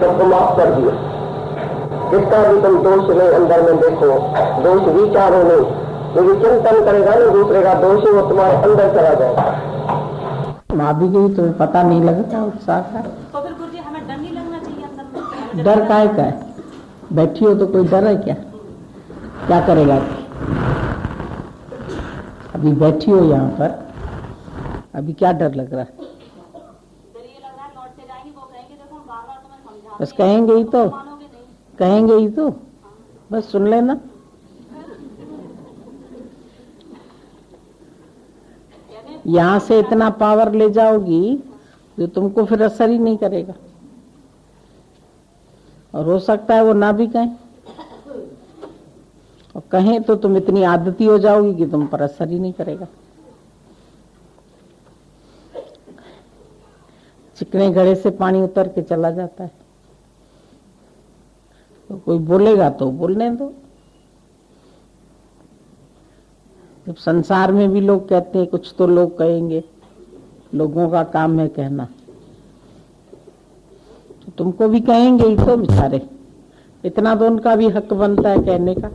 सबको माफ कर दिया। जिसका भी तुम दोष में अंदर में देखो, दोष विचारो नहीं, यदि चिंतन करेगा ना दूसरे का दोष, वो तुम्हारे अंदर चला जाएगा। माँ भी गई तो पता नहीं लगता उत्साह का। तो फिर गुरुजी हमें डर नहीं लगना चाहिए अंदर में? डर काहे का है? बैठी हो तो कोई डर है क्या? क्या करेगा? अभी बैठी हो यहाँ पर, अभी क्या डर लग रहा है? डर ये लग रहा है लौट के जाएंगे, वो कहेंगे देखो हम बार-बार तुम्हें समझा बस कहेंगे ही तो, मानोगे नहीं। कहेंगे ही तो, बस सुन लेना। यहाँ से इतना पावर ले जाओगी जो तुमको फिर असर ही नहीं करेगा, और हो सकता है वो ना भी कहें, और कहें तो तुम इतनी आदती हो जाओगी कि तुम पर असर ही नहीं करेगा। चिकने घड़े से पानी उतर के चला जाता है, तो कोई बोलेगा तो बोलने दो। जब संसार में भी लोग कहते हैं कुछ तो लोग कहेंगे, लोगों का काम है कहना, तो तुमको भी कहेंगे ही तो बेचारे, इतना तो उनका भी हक बनता है कहने का।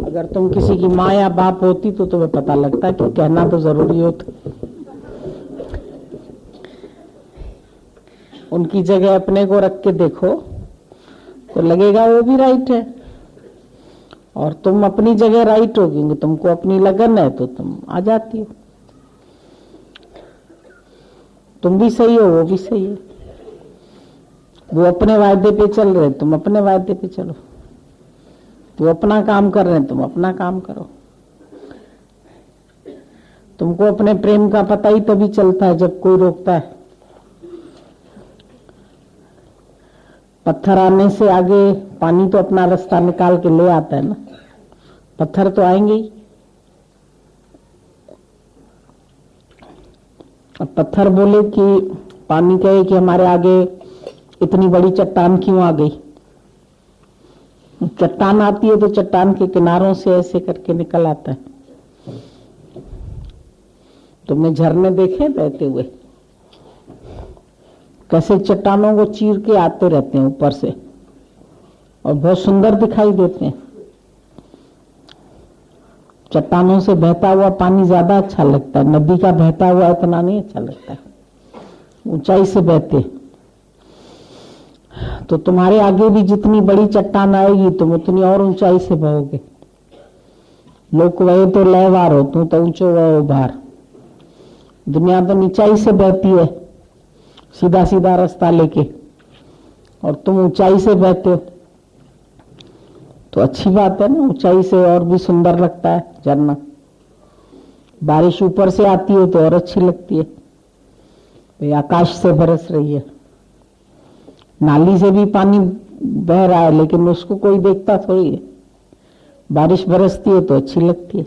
अगर तुम किसी की माँ या बाप होती तो तुम्हें पता लगता कि कहना तो जरूरी होता। उनकी जगह अपने को रख के देखो तो लगेगा वो भी राइट है, और तुम अपनी जगह राइट हो, क्योंकि तुमको अपनी लगन है तो तुम आ जाती हो। तुम भी सही हो, वो भी सही है। वो अपने वायदे पे चल रहे, तुम अपने वायदे पे चलो। वो अपना काम कर रहे हैं, तुम अपना काम करो। तुमको अपने प्रेम का पता ही तभी चलता है जब कोई रोकता है। पत्थर आने से आगे पानी तो अपना रास्ता निकाल के ले आता है ना, पत्थर तो आएंगे ही। अब पत्थर बोले कि पानी कहे कि हमारे आगे इतनी बड़ी चट्टान क्यों आ गई? चट्टान आती है तो चट्टान के किनारों से ऐसे करके निकल आता है। तुमने झरने देखे बहते हुए? कैसे चट्टानों को चीर के आते रहते हैं ऊपर से, और बहुत सुंदर दिखाई देते हैं। चट्टानों से बहता हुआ पानी ज्यादा अच्छा लगता है, नदी का बहता हुआ इतना नहीं अच्छा लगता है। ऊंचाई से बहते, तो तुम्हारे आगे भी जितनी बड़ी चट्टान आएगी तुम उतनी और ऊंचाई से बहोगे। लोग वहे तो लहवार हो, तू तो ऊंचो वह उभार। दुनिया तो नीचाई से बहती है, सीधा सीधा रास्ता लेके, और तुम ऊंचाई से बहते हो, तो अच्छी बात है ना। ऊंचाई से और भी सुंदर लगता है झरना। बारिश ऊपर से आती है तो और अच्छी लगती है, तो आकाश से बरस रही है। नाली से भी पानी बह रहा है लेकिन उसको कोई देखता थोड़ी है। बारिश बरसती है तो अच्छी लगती है,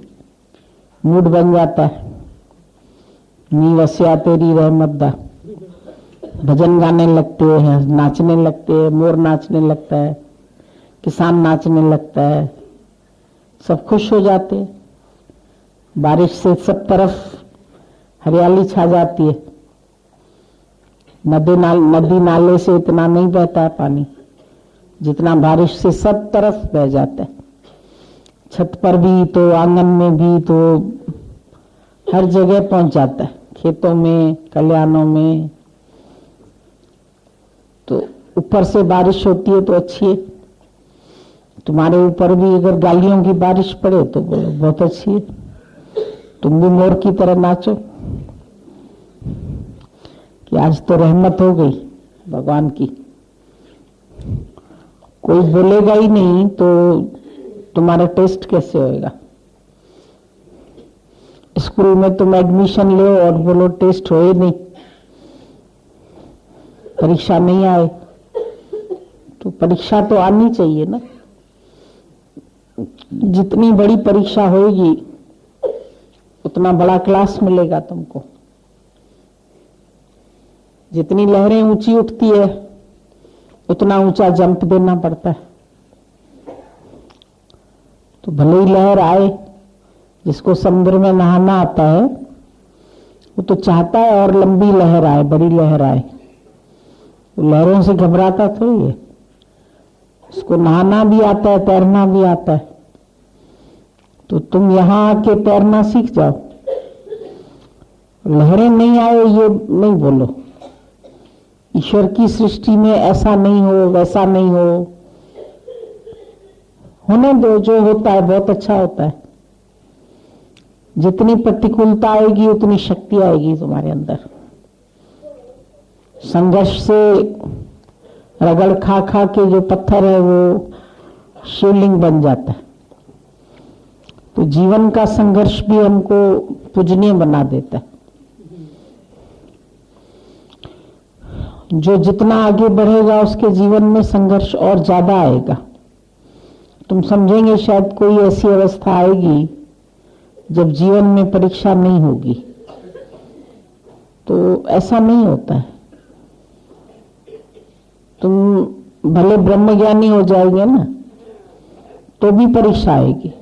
मूड बन जाता है। नी वस्या तेरी रहमत दा, भजन गाने लगते हैं, नाचने लगते हैं, मोर नाचने लगता है, किसान नाचने लगता है, सब खुश हो जाते हैं। बारिश से सब तरफ हरियाली छा जाती है। नदी नाले से इतना नहीं बहता है पानी जितना बारिश से सब तरफ बह जाता है। छत पर भी तो, आंगन में भी तो, हर जगह पहुंच जाता है, खेतों में, कल्याणों में। तो ऊपर से बारिश होती है तो अच्छी है। तुम्हारे ऊपर भी अगर गालियों की बारिश पड़े तो बोलो बहुत अच्छी है, तुम भी मोर की तरह नाचो कि आज तो रहमत हो गई भगवान की। कोई बोलेगा ही नहीं तो तुम्हारा टेस्ट कैसे होएगा? स्कूल में तुम एडमिशन लो और बोलो टेस्ट होए नहीं, परीक्षा नहीं आए, तो परीक्षा तो आनी चाहिए ना। जितनी बड़ी परीक्षा होगी उतना बड़ा क्लास मिलेगा तुमको। जितनी लहरें ऊंची उठती है उतना ऊंचा जंप देना पड़ता है। तो भले ही लहर आए, जिसको समुद्र में नहाना आता है वो तो चाहता है और लंबी लहर आए, बड़ी लहर आए, लहरों से घबराता थोड़ी है, उसको नहाना भी आता है, तैरना भी आता है। तो तुम यहां आके तैरना सीख जाओ। लहरें नहीं आए ये नहीं बोलो, ईश्वर की सृष्टि में ऐसा नहीं हो, वैसा नहीं हो, होने दो, जो होता है बहुत अच्छा होता है। जितनी प्रतिकूलता आएगी उतनी शक्ति आएगी तुम्हारे अंदर। संघर्ष से रगड़ खा खा के जो पत्थर है वो शिवलिंग बन जाता है। तो जीवन का संघर्ष भी हमको पूजनीय बना देता है। जो जितना आगे बढ़ेगा उसके जीवन में संघर्ष और ज्यादा आएगा। तुम समझेंगे शायद कोई ऐसी अवस्था आएगी जब जीवन में परीक्षा नहीं होगी, तो ऐसा नहीं होता है। तुम भले ब्रह्मज्ञानी हो जाएंगे ना, तो भी परीक्षा आएगी।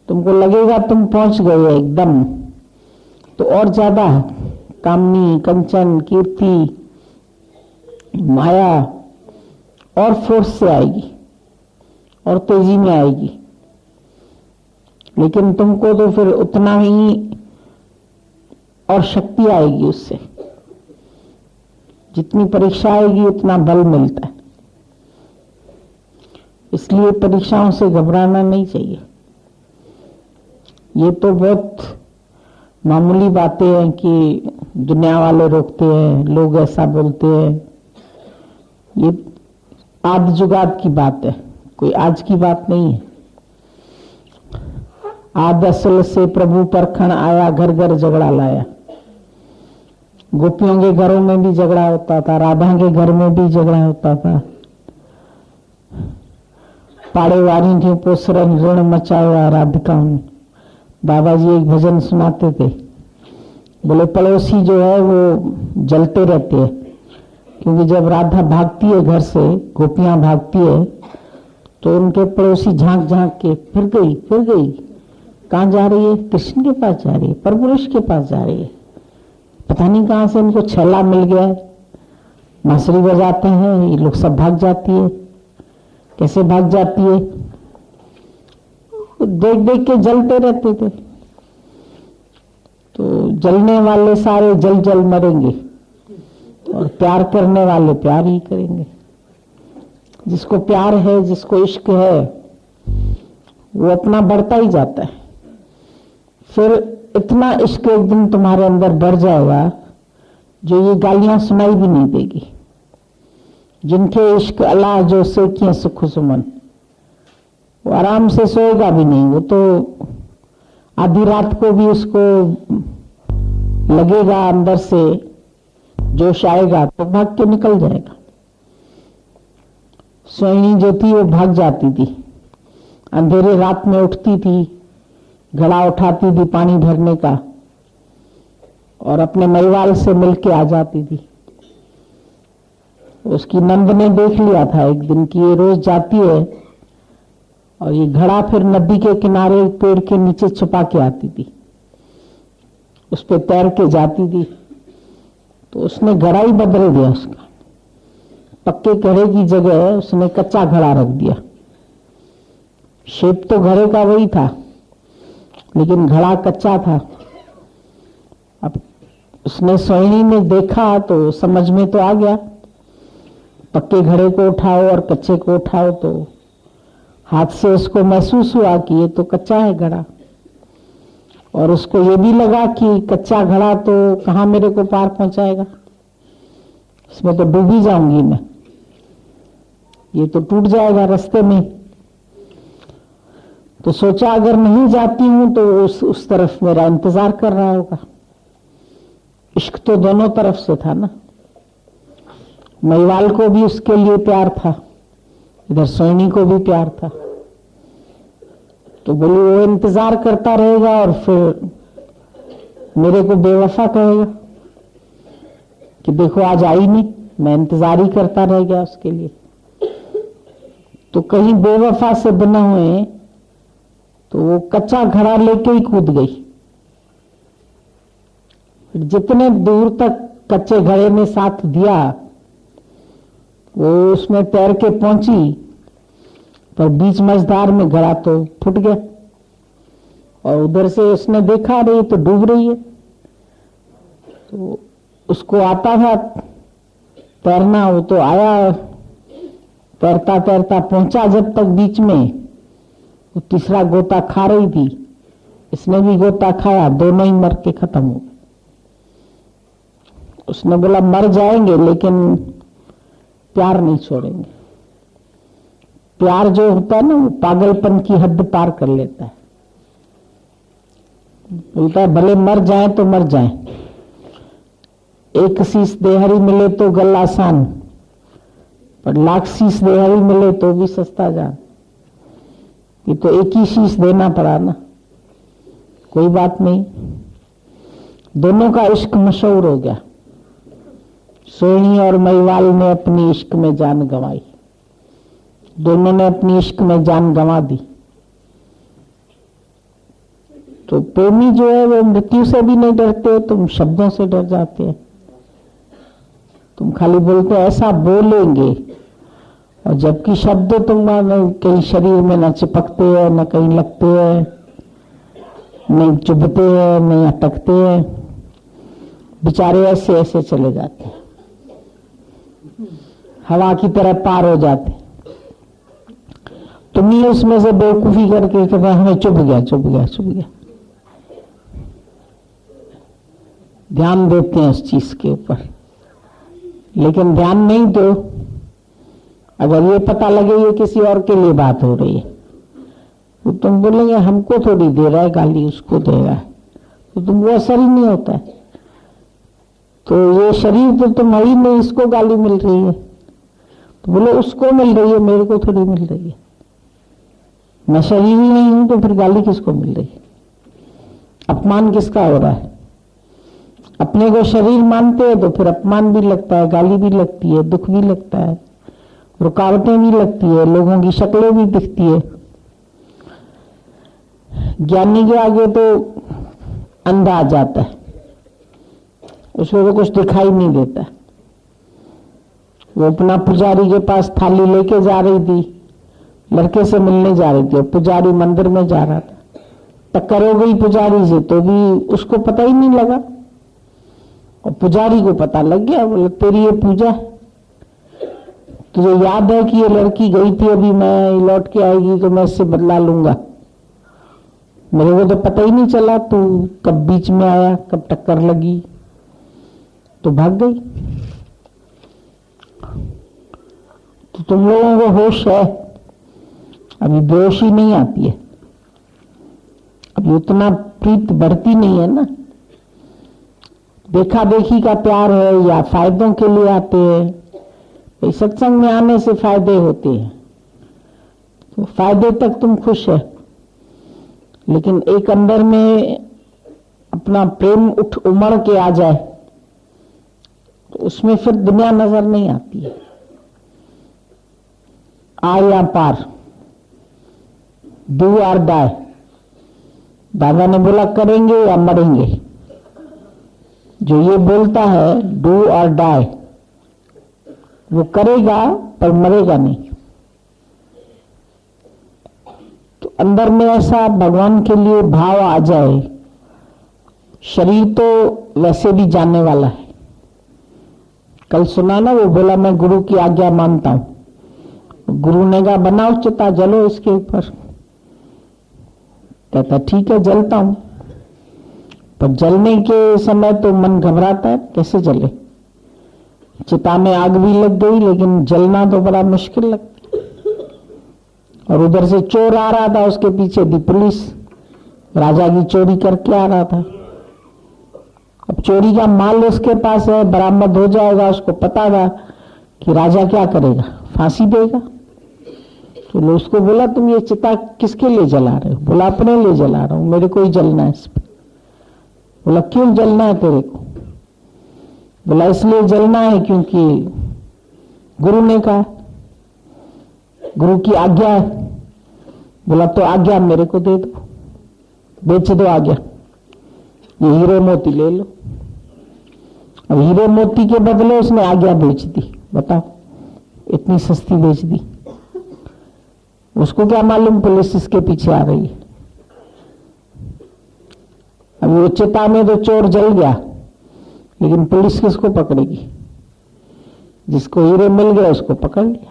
तुमको लगेगा तुम पहुंच गए एकदम, तो और ज्यादा कामनी, कंचन, कीर्ति, माया और फोर्स से आएगी और तेजी में आएगी। लेकिन तुमको तो फिर उतना ही और शक्ति आएगी उससे। जितनी परीक्षा आएगी उतना बल मिलता है। इसलिए परीक्षाओं से घबराना नहीं चाहिए। ये तो बहुत मामूली बातें हैं कि दुनिया वाले रोकते हैं, लोग ऐसा बोलते हैं। ये आदि जुगाद की बात है, कोई आज की बात नहीं है। आद असल से प्रभु परखण आया, घर घर झगड़ा लाया। गोपियों के घरों में भी झगड़ा होता था, राधा के घर में भी झगड़ा होता था। पाड़े वारी ने पोसरन ऋण मचाया राधिकाओं ने। बाबा जी एक भजन सुनाते थे, बोले पड़ोसी जो है वो जलते रहते हैं, क्योंकि जब राधा भागती है घर से, गोपियां भागती है, तो उनके पड़ोसी झांक झांक के फिर गई, कहाँ जा रही है? कृष्ण के पास जा रही है, परपुरुष के पास जा रही है। पता नहीं कहाँ से इनको छला मिल गया है। बांसुरी बजाते हैं ये लोग, सब भाग जाती है। कैसे भाग जाती है? देख देख के जलते रहते थे। तो जलने वाले सारे जल जल मरेंगे और प्यार करने वाले प्यार ही करेंगे। जिसको प्यार है, जिसको इश्क है, वो अपना बढ़ता ही जाता है। फिर इतना इश्क एक दिन तुम्हारे अंदर बढ़ जाएगा जो ये गालियां सुनाई भी नहीं देगी। जिनके इश्क अल्लाह जो सेकिए सुख सुमन, वो आराम से सोएगा भी नहीं। वो तो आधी रात को भी उसको लगेगा अंदर से जोश आएगा तो भाग के निकल जाएगा। सोइनी जो थी वो भाग जाती थी, अंधेरे रात में उठती थी, घड़ा उठाती थी पानी भरने का और अपने महिवाल से मिलके आ जाती थी। उसकी नंद ने देख लिया था एक दिन कि ये रोज जाती है और ये घड़ा फिर नदी के किनारे पेड़ के नीचे छुपा के आती थी, उस पे तैर के जाती थी। तो उसने घड़ा ही बदल दिया उसका, पक्के घड़े की जगह उसने कच्चा घड़ा रख दिया। शेप तो घड़े का वही था लेकिन घड़ा कच्चा था। अब उसने सोहिनी ने देखा तो समझ में तो आ गया, पक्के घड़े को उठाओ और कच्चे को उठाओ, तो हाथ से उसको महसूस हुआ कि ये तो कच्चा है घड़ा। और उसको ये भी लगा कि कच्चा घड़ा तो कहाँ मेरे को पार पहुंचाएगा, इसमें तो डूबी जाऊंगी मैं, ये तो टूट जाएगा रास्ते में। तो सोचा अगर नहीं जाती हूं तो उस तरफ मेरा इंतजार कर रहा होगा। इश्क तो दोनों तरफ से था ना, महिवाल को भी उसके लिए प्यार था, इधर सोहिनी को भी प्यार था। तो बोली वो इंतजार करता रहेगा और फिर मेरे को बेवफा कहेगा कि देखो आज आई नहीं, मैं इंतजार ही करता रह गया उसके लिए। तो कहीं बेवफा से बना हुए तो वो कच्चा घड़ा लेके ही कूद गई। जितने दूर तक कच्चे घड़े में साथ दिया, वो उसमें तैर के पहुंची, पर बीच मझधार में घड़ा तो फूट गया। और उधर से उसने देखा रही तो डूब रही है, तो उसको आता था तैरना, वो तो आया, तैरता तैरता पहुंचा जब तक बीच में, वो तीसरा गोता खा रही थी, इसने भी गोता खाया, दोनों ही मर के खत्म हो गए। उसने बोला मर जाएंगे लेकिन प्यार नहीं छोड़ेंगे। प्यार जो होता है ना, वो पागलपन की हद पार कर लेता है। बोलता है भले मर जाए तो मर जाए, एक शीश देहरी मिले तो गल आसान, पर लाख शीश देहरी मिले तो भी सस्ता जान। ये तो एक ही शीश देना पड़ा ना, कोई बात नहीं। दोनों का इश्क मशहूर हो गया। सोनी और महिवाल ने अपनी इश्क में जान गंवाई, दोनों ने अपनी इश्क में जान गंवा दी। तो प्रेमी जो है वो मृत्यु से भी नहीं डरते, तुम शब्दों से डर जाते हैं। तुम खाली बोलते ऐसा बोलेंगे, और जबकि शब्द तुम कहीं शरीर में न चिपकते हैं, न कहीं लगते हैं, नहीं चुभते हैं, नहीं अटकते हैं, बेचारे ऐसे ऐसे चले जाते हैं, हवा की तरह पार हो जाते। तुम ही उसमें से बेवकूफी करके कहते हमें चुभ गया चुभ गया चुभ गया, ध्यान देते हैं उस चीज के ऊपर। लेकिन ध्यान नहीं दो, अगर ये पता लगे ये किसी और के लिए बात हो रही है, तो तुम बोलेंगे हमको थोड़ी दे रहा है गाली, उसको दे रहा है, तो तुम वो असर ही नहीं होता है। तो ये शरीर तो तुम्हारी नहीं, इसको गाली मिल रही है, तो बोलो उसको मिल रही है, मेरे को थोड़ी मिल रही है। मैं शरीर ही नहीं हूं तो फिर गाली किसको मिल रही है? अपमान किसका हो रहा है? अपने को शरीर मानते हैं तो फिर अपमान भी लगता है, गाली भी लगती है, दुख भी लगता है, रुकावटें भी लगती है, लोगों की शक्लें भी दिखती है। ज्ञानी के आगे तो अंधा आ जाता है, उसको तो कुछ दिखाई नहीं देता। वो अपना पुजारी के पास थाली लेके जा रही थी, लड़के से मिलने जा रही थी, और पुजारी मंदिर में जा रहा था, टक्कर हो गई पुजारी से, तो भी उसको पता ही नहीं लगा, और पुजारी को पता लग गया। बोले तेरी ये पूजा है, तुझे याद है कि ये लड़की गई थी अभी, मैं लौट के आएगी तो मैं इससे बदला लूंगा, मेरे को तो पता ही नहीं चला, तू कब बीच में आया, कब टक्कर लगी, तो भाग गई। तो तुम लोगों को होश है, अभी बेहोशी नहीं आती है, अभी उतना प्रीत बढ़ती नहीं है ना। देखा देखी का प्यार है या फायदों के लिए आते हैं। सत्संग में आने से फायदे होते हैं, तो फायदे तक तुम खुश है, लेकिन एक अंदर में अपना प्रेम उठ उमड़ के आ जाए तो उसमें फिर दुनिया नजर नहीं आती है। आ या पार, डू और डाई। दादा ने बोला करेंगे या मरेंगे। जो ये बोलता है डू और डाई, वो करेगा पर मरेगा नहीं। तो अंदर में ऐसा भगवान के लिए भाव आ जाए, शरीर तो वैसे भी जानने वाला है। कल सुना ना, वो बोला मैं गुरु की आज्ञा मानता हूं। गुरु ने कहा बनाओ चिता, जलो इसके ऊपर। कहता ठीक है जलता हूं, पर जलने के समय तो मन घबराता है, कैसे जले। चिता में आग भी लग गई, लेकिन जलना तो बड़ा मुश्किल लगता। और उधर से चोर आ रहा था, उसके पीछे थी पुलिस, राजा की चोरी करके आ रहा था। अब चोरी का माल उसके पास है, बरामद हो जाएगा, उसको पता था कि राजा क्या करेगा, फांसी देगा। तो उसको बोला तुम ये चिता किसके लिए जला रहे हो? बोला अपने लिए जला रहा हूं, मेरे को ही जलना है इस पर। बोला क्यों जलना है तेरे को? बोला इसलिए जलना है क्योंकि गुरु ने कहा, गुरु की आज्ञा है। बोला तो आज्ञा मेरे को दे दो, बेच दो आज्ञा, ये हीरे मोती ले लो। अब हीरे मोती के बदले उसने आज्ञा बेच दी, बताओ, इतनी सस्ती बेच दी। उसको क्या मालूम पुलिस इसके पीछे आ रही है। अब वो चिता में तो चोर जल गया, लेकिन पुलिस किसको पकड़ेगी? जिसको हीरे मिल गए उसको पकड़ लिया।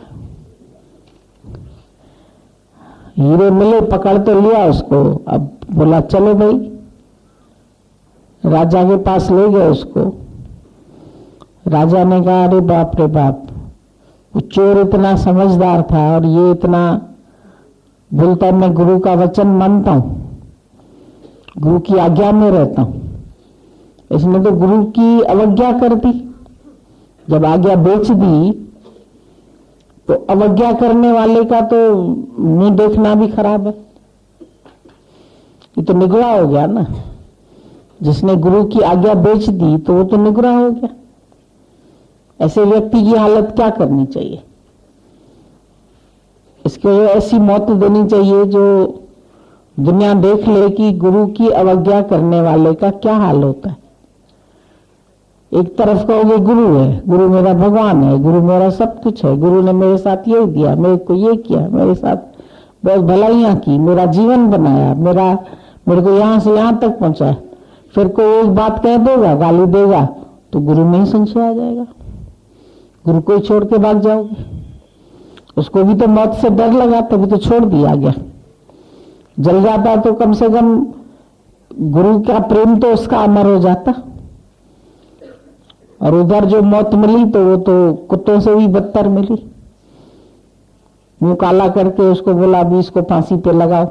हीरे मिले, पकड़ तो लिया उसको। अब बोला चलो भाई, राजा के पास ले गए उसको। राजा ने कहा अरे बाप रे बाप, वो चोर इतना समझदार था और ये इतना बोलता है मैं गुरु का वचन मानता हूं, गुरु की आज्ञा में रहता हूं, इसने तो गुरु की अवज्ञा कर दी। जब आज्ञा बेच दी तो अवज्ञा करने वाले का तो मुंह देखना भी खराब है। ये तो निगुरा हो गया ना। जिसने गुरु की आज्ञा बेच दी तो वो तो निगुरा हो गया। ऐसे व्यक्ति की हालत क्या करनी चाहिए? इसको ऐसी मौत देनी चाहिए जो दुनिया देख ले कि गुरु की अवज्ञा करने वाले का क्या हाल होता है। एक तरफ कहोगे गुरु है, गुरु मेरा भगवान है, गुरु मेरा सब कुछ है, गुरु ने मेरे साथ ये दिया, मेरे को ये किया, मेरे साथ बहुत भलाइयां की, मेरा जीवन बनाया, मेरे को यहां से यहां तक पहुंचाया। फिर कोई एक बात कह देगा, गाली देगा, तो गुरु में ही संशय आ जाएगा। गुरु को ही छोड़ के भाग जाओगे। उसको भी तो मौत से डर लगा, तभी तो छोड़ दिया गया। जल जाता तो कम से कम गुरु का प्रेम तो उसका अमर हो जाता। और उधर जो मौत मिली तो वो तो कुत्तों से भी बदतर मिली। मुंह काला करके उसको बोला अभी इसको फांसी पे लगाओ।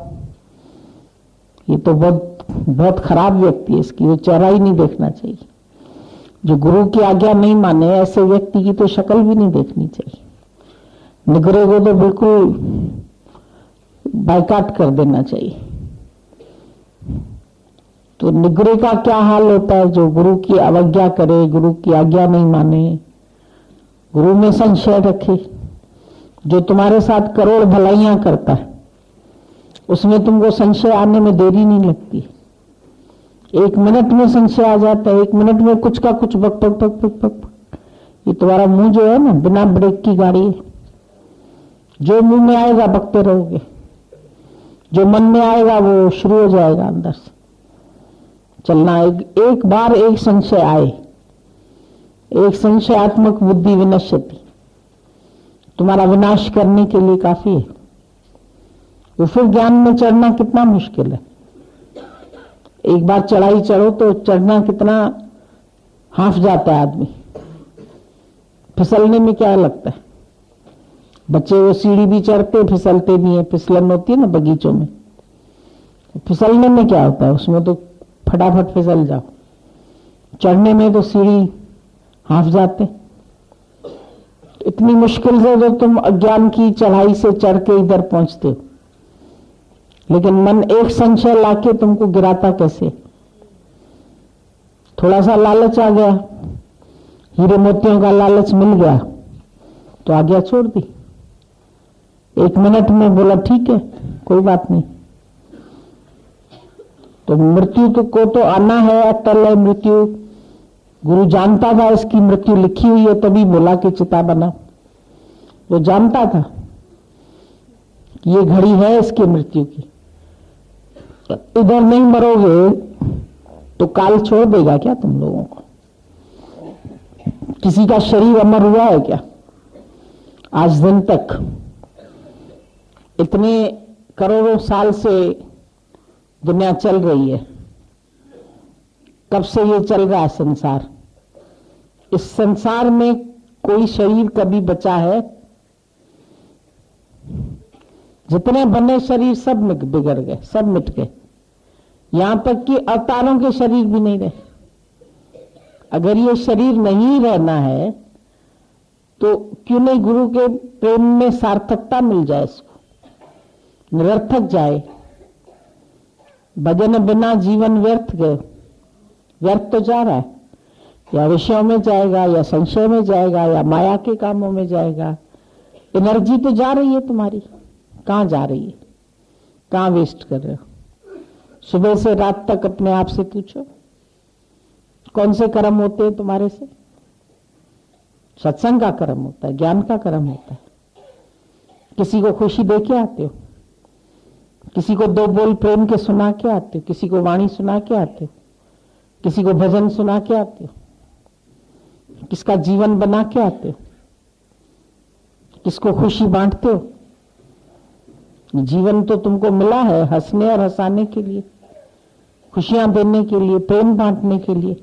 ये तो बहुत खराब व्यक्ति है, इसकी वो चेहरा ही नहीं देखना चाहिए। जो गुरु की आज्ञा नहीं माने ऐसे व्यक्ति की तो शक्ल भी नहीं देखनी चाहिए। निगरे को तो बिल्कुल बाइकाट कर देना चाहिए। तो निगरे का क्या हाल होता है? जो गुरु की अवज्ञा करे, गुरु की आज्ञा नहीं माने, गुरु में संशय रखे, जो तुम्हारे साथ करोड़ भलाइयां करता है, उसमें तुमको संशय आने में देरी नहीं लगती। 1 मिनट में संशय आ जाता है। 1 मिनट में कुछ का कुछ बक बक बक बक बक। ये तुम्हारा मुंह जो है ना, बिना ब्रेक की गाड़ी है। जो मुंह में आएगा बकते रहोगे, जो मन में आएगा वो शुरू हो जाएगा अंदर से चलना। एक बार एक संशय आए, एक संशयात्मक बुद्धि विनश्यति, तुम्हारा विनाश करने के लिए काफी है। तो फिर ज्ञान में चढ़ना कितना मुश्किल है। एक बार चढ़ाई चढ़ो तो चढ़ना कितना हाफ जाता है आदमी। फिसलने में क्या लगता है? बच्चे वो सीढ़ी भी चढ़ते फिसलते भी हैं। फिसलन होती है ना बगीचों में, फिसलने में क्या होता है? उसमें तो फटाफट फिसल जाओ। चढ़ने में तो सीढ़ी हाफ जाते। इतनी मुश्किल से जो तुम अज्ञान की चढ़ाई से चढ़ के इधर पहुंचते हो, लेकिन मन एक संशय लाके तुमको गिराता कैसे? थोड़ा सा लालच आ गया, हीरे मोतियों का लालच मिल गया तो आज्ञा छोड़ दी। 1 मिनट में बोला ठीक है कोई बात नहीं। तो मृत्यु को तो आना है, अटल है मृत्यु। गुरु जानता था इसकी मृत्यु लिखी हुई है, तभी बोला कि चिता बना। वो जानता था कि ये घड़ी है इसकी मृत्यु की। इधर नहीं मरोगे तो काल छोड़ देगा क्या तुम लोगों को? किसी का शरीर अमर हुआ है क्या आज दिन तक? इतने करोड़ों साल से दुनिया चल रही है। कब से ये चल रहा है संसार? इस संसार में कोई शरीर कभी बचा है? जितने बने शरीर सब बिगड़ गए, सब मिट गए। यहां तक कि अवतारों के शरीर भी नहीं रहे। अगर ये शरीर नहीं रहना है तो क्यों नहीं गुरु के प्रेम में सार्थकता मिल जाए, इसको निरर्थक जाए। भजन बिना जीवन व्यर्थ गए। व्यर्थ तो जा रहा है, या विषयों में जाएगा, या संशय में जाएगा, या माया के कामों में जाएगा। एनर्जी तो जा रही है तुम्हारी। कहां जा रही है? कहां वेस्ट कर रहे हो? सुबह से रात तक अपने आप से पूछो, कौन से कर्म होते हैं तुम्हारे से? सत्संग का कर्म होता है, ज्ञान का कर्म होता है। किसी को खुशी दे के आते हो, किसी को 2 बोल प्रेम के सुना के आते हो, किसी को वाणी सुना के आते हो, किसी को भजन सुना के आते हो, किसका जीवन बना के आते हो, किसको खुशी बांटते हो। जीवन तो तुमको मिला है हंसने और हंसाने के लिए, खुशियां देने के लिए, प्रेम बांटने के लिए।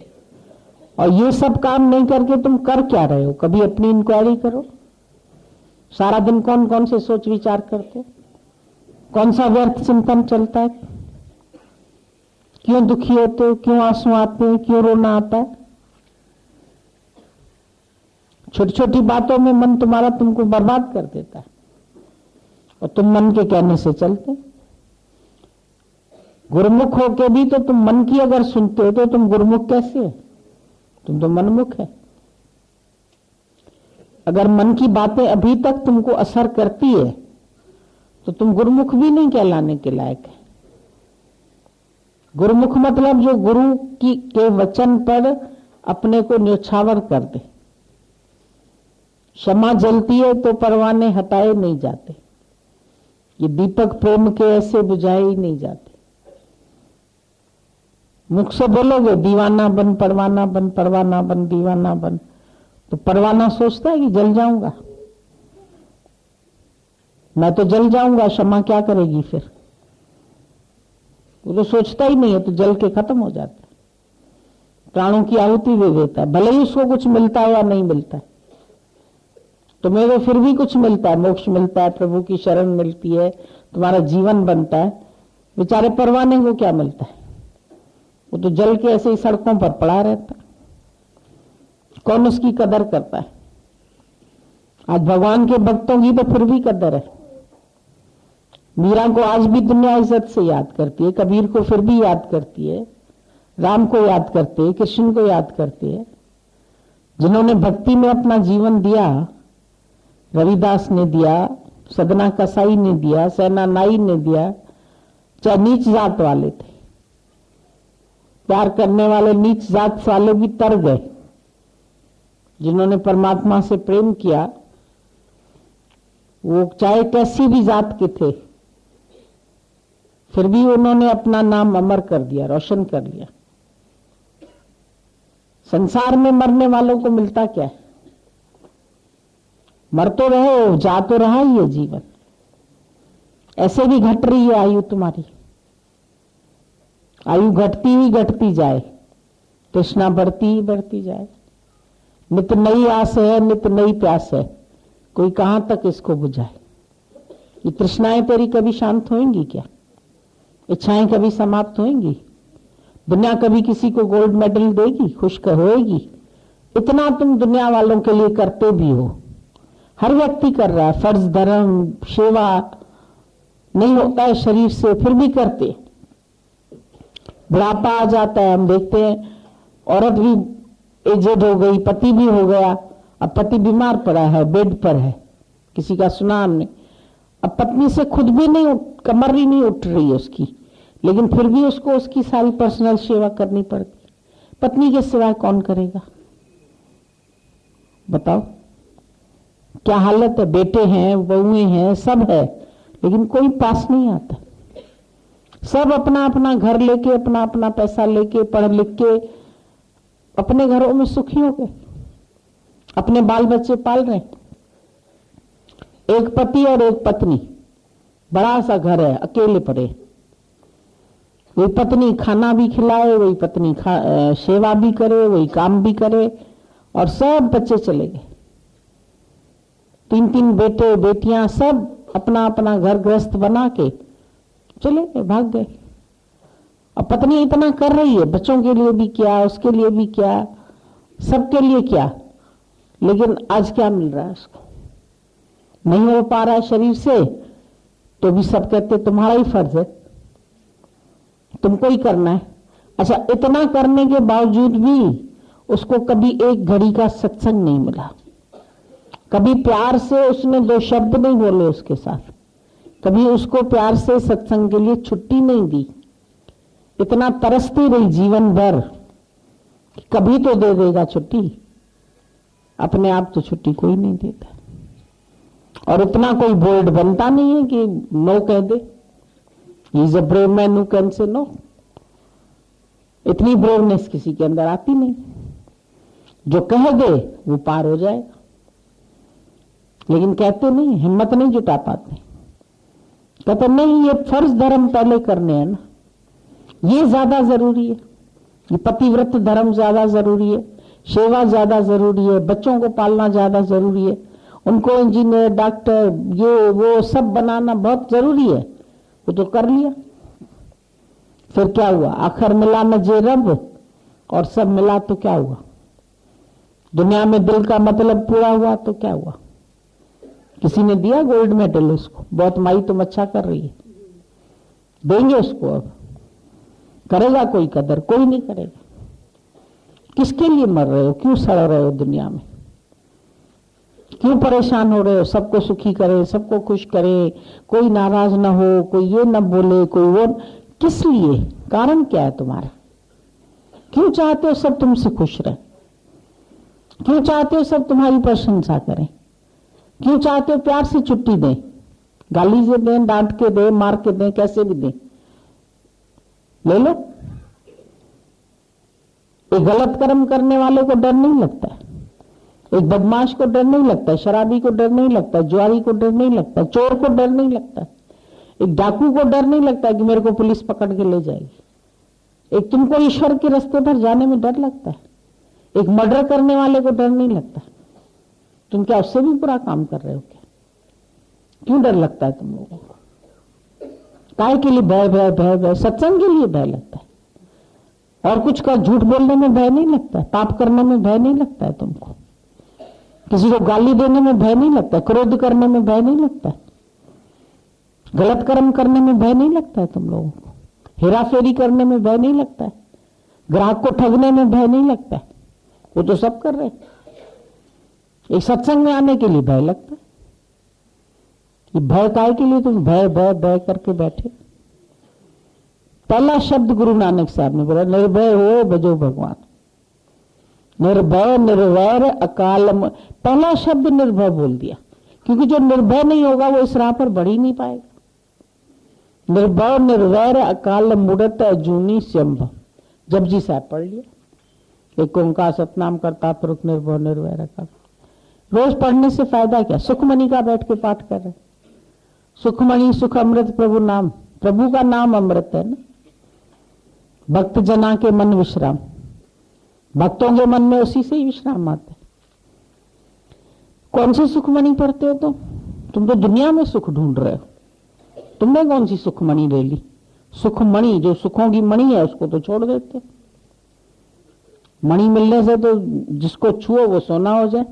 और ये सब काम नहीं करके तुम कर क्या रहे हो? कभी अपनी इंक्वायरी करो। सारा दिन कौन कौन से सोच विचार करते हो? कौन सा व्यर्थ चिंतन चलता है? क्यों दुखी होते हो? क्यों आंसू आते हैं? क्यों रोना आता है? छोटी छोटी बातों में मन तुम्हारा तुमको बर्बाद कर देता है और तुम मन के कहने से चलते। गुरुमुख होके भी तो तुम मन की अगर सुनते हो तो तुम गुरुमुख कैसे है? तुम तो मनमुख है। अगर मन की बातें अभी तक तुमको असर करती है तो तुम गुरुमुख भी नहीं कहलाने के लायक है। गुरुमुख मतलब जो गुरु के वचन पर अपने को न्यौछावर कर दे। क्षमा जलती है तो परवाने हटाए नहीं जाते, ये दीपक प्रेम के ऐसे बुझाए ही नहीं जाते। मुख से बोलोगे दीवाना बन, परवाना बन, परवाना बन, दीवाना बन, तो परवाना सोचता है कि जल जाऊंगा, मैं तो जल जाऊंगा, क्षमा क्या करेगी फिर? वो तो सोचता ही नहीं है, तो जल के खत्म हो जाता है, प्राणों की आहुति दे देता है। भले ही उसको कुछ मिलता है या नहीं मिलता है, तुम्हें तो फिर भी कुछ मिलता है, मोक्ष मिलता है, प्रभु की शरण मिलती है, तुम्हारा जीवन बनता है। बेचारे परवाने को क्या मिलता है? वो तो जल के ऐसे ही सड़कों पर पड़ा रहता है, कौन उसकी कदर करता है? आज भगवान के भक्तों की तो फिर भी कदर है। मीरा को आज भी दुनिया इज्जत से याद करती है, कबीर को फिर भी याद करती है, राम को याद करते है, कृष्ण को याद करती है। जिन्होंने भक्ति में अपना जीवन दिया, रविदास ने दिया, सदना कसाई ने दिया, सेना नाई ने दिया, चाहे नीच जात वाले थे, प्यार करने वाले नीच जात वाले भी तर गए। जिन्होंने परमात्मा से प्रेम किया वो चाहे कैसी भी जात के थे, फिर भी उन्होंने अपना नाम अमर कर दिया, रोशन कर लिया। संसार में मरने वालों को मिलता क्या है? मर तो रहे हो, जा तो रहा ही है जीवन, ऐसे भी घट रही है आयु तुम्हारी। आयु घटती ही घटती जाए, तृष्णा बढ़ती ही बढ़ती जाए। नित नई आस है, नित नई प्यास है, कोई कहां तक इसको बुझाए? ये तृष्णाएं तेरी कभी शांत होंगी क्या? इच्छाएं कभी समाप्त होंगी? दुनिया कभी किसी को गोल्ड मेडल देगी, खुश होएगी? इतना तुम दुनिया वालों के लिए करते भी हो, हर व्यक्ति कर रहा है, फर्ज धर्म सेवा नहीं होता है शरीर से, फिर भी करते। बुढ़ापा आ जाता है, हम देखते हैं औरत भी एजेड हो गई, पति भी हो गया, अब पति बीमार पड़ा है, बेड पर है, किसी का सुना हमने। अब पत्नी से खुद भी नहीं, कमर ही नहीं उठ रही है उसकी, लेकिन फिर भी उसको उसकी सारी पर्सनल सेवा करनी पड़ती। पत्नी के सिवाय कौन करेगा? बताओ क्या हालत है? बेटे हैं, बहुएं हैं, सब है, लेकिन कोई पास नहीं आता। सब अपना अपना घर लेके, अपना अपना पैसा लेके, पढ़ लिख के अपने घरों में सुखी हो गए, अपने बाल बच्चे पाल रहे। एक पति और एक पत्नी, बड़ा सा घर है, अकेले पड़े। वही पत्नी खाना भी खिलाए, वही पत्नी सेवा भी करे, वही काम भी करे, और सब बच्चे चले गए। 3-3 बेटे बेटियां, सब अपना अपना घर गृहस्थ बना के चले गए, भाग गए। और पत्नी इतना कर रही है, बच्चों के लिए भी क्या, उसके लिए भी क्या, सबके लिए क्या, लेकिन आज क्या मिल रहा है उसको? नहीं हो पा रहा है शरीर से, तो भी सब कहते तुम्हारा ही फर्ज है, तुमको ही करना है। अच्छा, इतना करने के बावजूद भी उसको कभी एक घड़ी का सत्संग नहीं मिला, कभी प्यार से उसने 2 शब्द नहीं बोले उसके साथ, कभी उसको प्यार से सत्संग के लिए छुट्टी नहीं दी। इतना तरसती रही जीवन भर कि कभी तो दे देगा छुट्टी, अपने आप तो छुट्टी कोई नहीं देता, और इतना कोई बोल्ड बनता नहीं है कि नो कह दे। He is a brave man who can say no. इतनी ब्रेवनेस किसी के अंदर आती नहीं। जो कह दे वो पार हो जाएगा, लेकिन कहते नहीं, हिम्मत नहीं जुटा पाते। कहते नहीं, ये फर्ज धर्म पहले करने हैं ना, ये ज्यादा जरूरी है, ये पतिव्रत धर्म ज्यादा जरूरी है, सेवा ज्यादा जरूरी है, बच्चों को पालना ज्यादा जरूरी है, उनको इंजीनियर डॉक्टर ये वो सब बनाना बहुत जरूरी है। वो तो कर लिया, फिर क्या हुआ? आखिर मिला न जे रब, और सब मिला तो क्या हुआ? दुनिया में दिल का मतलब पूरा हुआ तो क्या हुआ? किसी ने दिया गोल्ड मेडल उसको? बहुत माई तुम अच्छा कर रही है, देंगे उसको। अब करेगा कोई कदर? कोई नहीं करेगा। किसके लिए मर रहे हो? क्यों सड़ रहे हो दुनिया में? क्यों परेशान हो रहे हो? सबको सुखी करे, सबको खुश करे, कोई नाराज ना हो, कोई ये ना बोले, कोई वो। किस लिए? कारण क्या है तुम्हारा? क्यों चाहते हो सब तुमसे खुश रहे? क्यों चाहते हो सब तुम्हारी प्रशंसा करें? क्यों चाहते हो प्यार से छुट्टी दें? गाली से दें, डांट के दें, मार के दें, कैसे भी दें, ले लो। एक गलत कर्म करने वाले को डर नहीं लगता है, एक बदमाश को डर नहीं लगता, शराबी को डर नहीं लगता, जुआरी को डर नहीं लगता, चोर को डर नहीं लगता, एक डाकू को डर नहीं लगता कि मेरे को पुलिस पकड़ के ले जाएगी। एक तुमको ईश्वर के रास्ते पर जाने में डर लगता है, एक मर्डर करने वाले को डर नहीं लगता। तुम क्या उससे भी बुरा काम कर रहे हो क्या? क्यों डर लगता है तुम लोगों को? काय के लिए भय भय भय भय? सत्संग के लिए भय लगता है, और कुछ का झूठ बोलने में भय नहीं लगता है, पाप करने में भय नहीं लगता है तुमको, किसी को गाली देने में भय नहीं लगता है, क्रोध करने में भय नहीं लगता है, गलत कर्म करने में भय नहीं लगता है तुम लोगों को, हेरा फेरी करने में भय नहीं लगता है, ग्राहक को ठगने में भय नहीं लगता है। वो तो सब कर रहे हैं। एक सत्संग में आने के लिए भय लगता है। ये भय काय के लिए? तुम भय भय भय करके बैठे। पहला शब्द गुरु नानक साहब ने बोला, निर्भय हो भजो भगवान। निर्भय निर्वैर अकाल। पहला शब्द निर्भय बोल दिया, क्योंकि जो निर्भय नहीं होगा वो इस राह पर बढ़ ही नहीं पाएगा। निर्भय निर्वैर अकाल मुड़त अजूनी संभव। जपजी साहब पढ़ लिया, एक ओंकार सतनाम करता पुरुष निर्भय निर्वैर अकाल। रोज पढ़ने से फायदा क्या? सुखमणि का बैठ के पाठ कर रहे, सुखमणि सुख अमृत प्रभु नाम। प्रभु का नाम अमृत है ना। भक्त जना के मन विश्राम, भक्तों के मन में उसी से ही विश्राम आता है। कौन सी सुखमणि पढ़ते हो तुम तो दुनिया में सुख ढूंढ रहे हो। तुमने कौन सी सुखमणि ले ली? सुखमणि जो सुखों की मणि है उसको तो छोड़ देते। मणि मिलने से तो जिसको छुओ वो सोना हो जाए,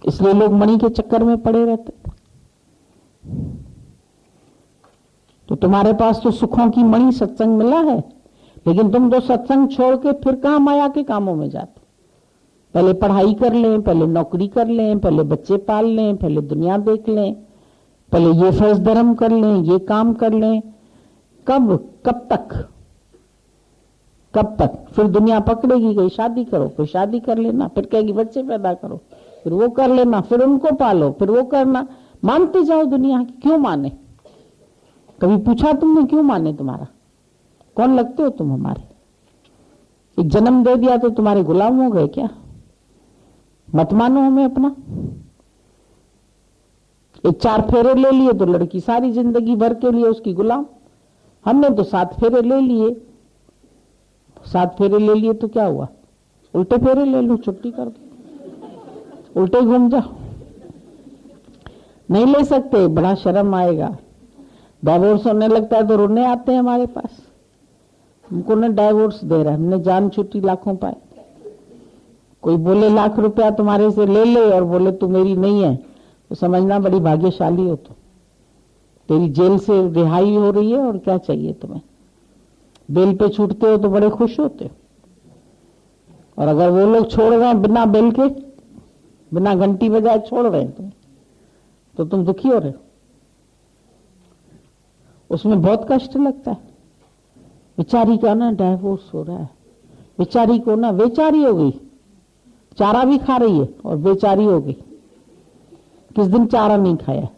इसलिए लोग मणि के चक्कर में पड़े रहते। तो तुम्हारे पास तो सुखों की मणि सत्संग मिला है, लेकिन तुम तो सत्संग छोड़ के फिर कहां माया के कामों में जाते। पहले पढ़ाई कर लें, पहले नौकरी कर लें, पहले बच्चे पाल लें, पहले दुनिया देख लें, पहले ये फर्ज धर्म कर लें, ये काम कर लें। कब तक? फिर दुनिया पकड़ेगी, गई शादी करो, फिर शादी कर लेना, फिर कहेगी बच्चे पैदा करो, फिर वो कर लेना, फिर उनको पालो, फिर वो करना। मानते जाओ दुनिया की। क्यों माने? कभी पूछा तुमने क्यों माने? तुम्हारा कौन लगते हो तुम हमारे? एक जन्म दे दिया तो तुम्हारे गुलाम हो गए क्या? मत मानो हमें अपना। एक 4 फेरे ले लिए तो लड़की सारी जिंदगी भर के लिए उसकी गुलाम। हमने तो 7 फेरे ले लिए। 7 फेरे ले लिए तो क्या हुआ? उल्टे फेरे ले लो, छुट्टी कर दो, उल्टे घूम जाओ। नहीं ले सकते, बड़ा शर्म आएगा। डाइवोर्स होने लगता है तो रोने आते हैं हमारे पास, हमको ने डाइवोर्स दे रहा है, हमने जान छुट्टी लाखों पाए। कोई बोले लाख रुपया तुम्हारे से ले ले और बोले तू मेरी नहीं है, तो समझना बड़ी भाग्यशाली हो। तो तेरी जेल से रिहाई हो रही है और क्या चाहिए तुम्हें? बेल पे छूटते हो तो बड़े खुश होते हो, और अगर वो लोग छोड़ रहे हैं बिना बेल के, बिना घंटी बजाए छोड़ रहे हैं तो तुम दुखी हो रहे हो। उसमें बहुत कष्ट लगता है। बेचारी का ना डाइवोर्स हो रहा है, बेचारी को ना बेचारी हो गई, चारा भी खा रही है और बेचारी हो गई। किस दिन चारा नहीं खाया?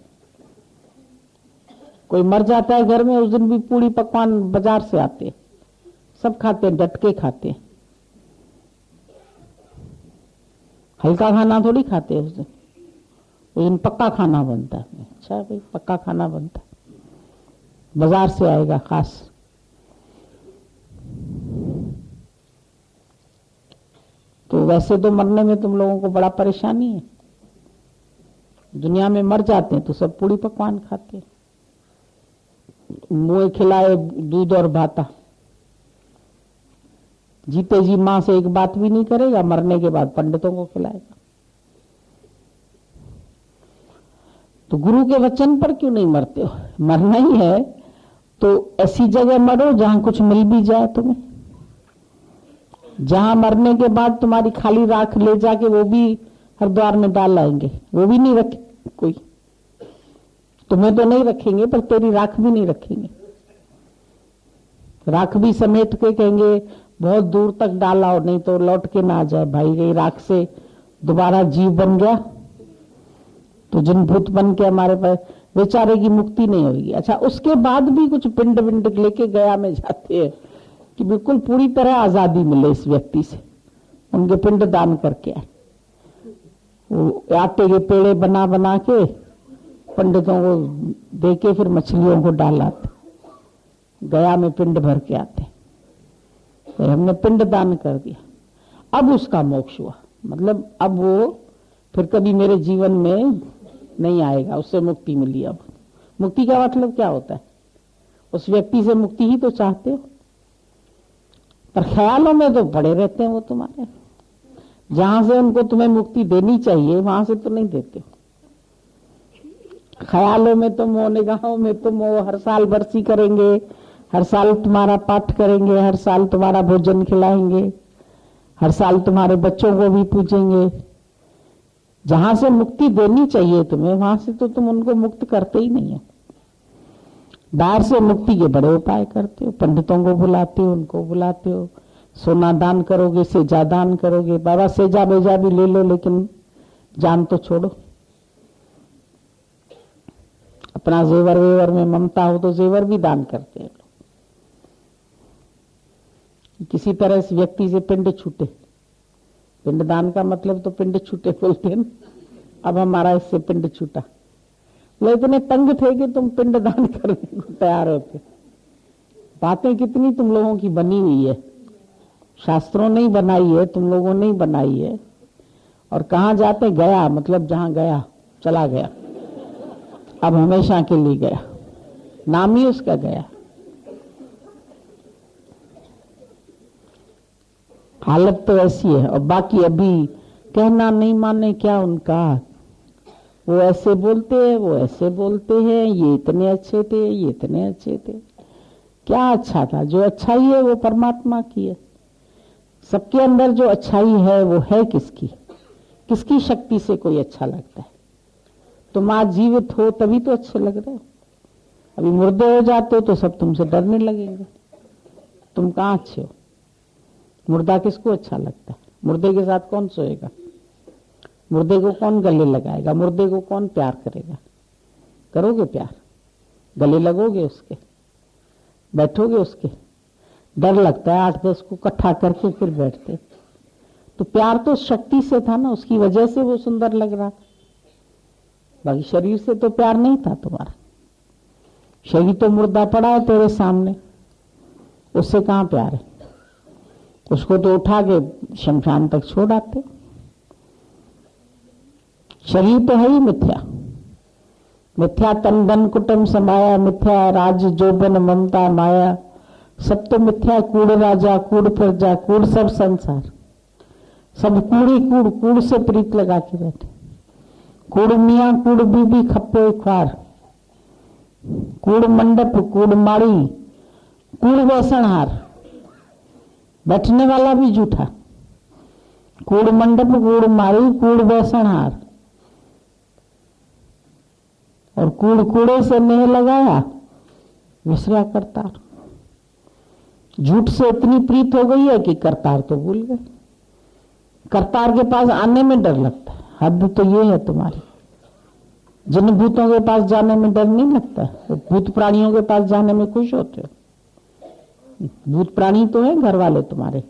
कोई मर जाता है घर में, उस दिन भी पूरी पकवान बाजार से आते हैं, सब खाते हैं, डट के खाते हैं। हल्का खाना थोड़ी खाते हैं उस दिन पक्का खाना बनता है। अच्छा भाई, पक्का खाना बनता है, बाजार से आएगा खास। तो वैसे तो मरने में तुम लोगों को बड़ा परेशानी है। दुनिया में मर जाते हैं तो सब पूरी पकवान खाते हैं, मुंह खिलाए दूध और भाता। जीते जी मां से एक बात भी नहीं करेगा, मरने के बाद पंडितों को खिलाएगा। तो गुरु के वचन पर क्यों नहीं मरते हो? मरना ही है तो ऐसी जगह मरो जहां कुछ मिल भी जाए तुम्हें, जहां मरने के बाद तुम्हारी खाली राख ले जाके वो भी हरिद्वार में डाल आएंगे, वो भी नहीं रखे कोई। तुम्हें तो नहीं रखेंगे पर तेरी राख भी नहीं रखेंगे। राख भी समेट के कहेंगे बहुत दूर तक डाला और नहीं तो लौट के ना आ जाए भाई, गई राख से दोबारा जीव बन गया तो जिन भूत बन के हमारे पास, बेचारे की मुक्ति नहीं होगी। अच्छा, उसके बाद भी कुछ पिंड विंड लेके गया में जाते हैं कि बिल्कुल पूरी तरह आजादी मिले इस व्यक्ति से, उनके पिंड दान करके आए। वो आटे के पेड़े बना बना के पंडितों को दे के फिर मछलियों को डालाते, गया में पिंड भर के आते। तो हमने पिंड दान कर दिया, अब उसका मोक्ष हुआ। मतलब अब वो फिर कभी मेरे जीवन में नहीं आएगा, उससे मुक्ति मिली। अब मुक्ति का मतलब क्या होता है? उस व्यक्ति से मुक्ति ही तो चाहते हो, पर ख्यालों में तो पड़े रहते हैं वो तुम्हारे। जहां से उनको तुम्हें मुक्ति देनी चाहिए वहां से तो नहीं देते हो। ख्यालों में तुम हो, निगाहों में तुम हो, हर साल बरसी करेंगे, हर साल तुम्हारा पाठ करेंगे, हर साल तुम्हारा भोजन खिलाएंगे, हर साल तुम्हारे बच्चों को भी पूजेंगे। जहां से मुक्ति देनी चाहिए तुम्हें वहां से तो तुम उनको मुक्त करते ही नहीं हो। बाहर से मुक्ति के बड़े उपाय करते हो, पंडितों को बुलाते हो, उनको बुलाते हो, सोना दान करोगे, सेजा दान करोगे। बाबा सेजा बेजा भी ले लो लेकिन जान तो छोड़ो। अपना जेवर वेवर में ममता हो तो जेवर भी दान करते हैं। किसी तरह इस व्यक्ति से पिंड छूटे। पिंड दान का मतलब तो पिंड छूटे बोलते हैं। अब हमारा इससे पिंड छूटा, वो इतने तंग थे कि तुम पिंड दान करने को तैयार होते। बातें कितनी तुम लोगों की बनी हुई है, शास्त्रों ने ही बनाई है, तुम लोगों ने ही बनाई है। और कहाँ जाते? गया, मतलब जहां गया चला गया, अब हमेशा के लिए गया, नाम ही उसका गया। हालत तो ऐसी है। और बाकी अभी कहना नहीं माने क्या उनका, वो ऐसे बोलते हैं, वो ऐसे बोलते हैं, ये इतने अच्छे थे, ये इतने अच्छे थे। क्या अच्छा था? जो अच्छाई है वो परमात्मा की है। सबके अंदर जो अच्छाई है वो है किसकी? किसकी शक्ति से कोई अच्छा लगता है? तुम आज जीवित हो तभी तो अच्छे लग रहे हो। अभी मुर्दे हो जाते हो तो सब तुमसे डरने लगेंगे। तुम कहाँ अच्छे हो? मुर्दा किसको अच्छा लगता है? मुर्दे के साथ कौन सोएगा? मुर्दे को कौन गले लगाएगा? मुर्दे को कौन प्यार करेगा? करोगे प्यार? गले लगोगे उसके? बैठोगे उसके? डर लगता है 8-10 को इकट्ठा करके फिर बैठते। तो प्यार तो शक्ति से था ना, उसकी वजह से वो सुंदर लग रहा। बाकी शरीर से तो प्यार नहीं था तुम्हारा। शरीर तो मुर्दा पड़ा है तेरे सामने, उससे कहां प्यार है? उसको तो उठा के शमशान तक छोड़ आते। शरीर तो है ही मिथ्या। मिथ्या तन धन कुटुंब समाया, मिथ्या राज जोबन ममता माया। सब तो मिथ्या। कूड़ राजा, कूड़ प्रजा, कूड़ सब संसार, सब कूड़ी कूड़। कूड़ से प्रीत लगा के बैठे। कूड़ मियाँ, कूड़ बीबी, खप्पे ख्वार, कूड़ मंडप, कूड़ माड़ी, कूड़ वैसणहार। बैठने वाला भी झूठा। कूड़ मंडप, कूड़ मारी, कूड़ वैसणहार। और कूड़ कूड़े से नेह लगाया, विसरा करतार। झूठ से इतनी प्रीत हो गई है कि करतार तो भूल गए। करतार के पास आने में डर लगता है। हद तो ये है तुम्हारी। जिन भूतों के पास जाने में डर नहीं लगता, तो भूत प्राणियों के पास जाने में खुश होते हो। भूत प्राणी तो है घर वाले तुम्हारे,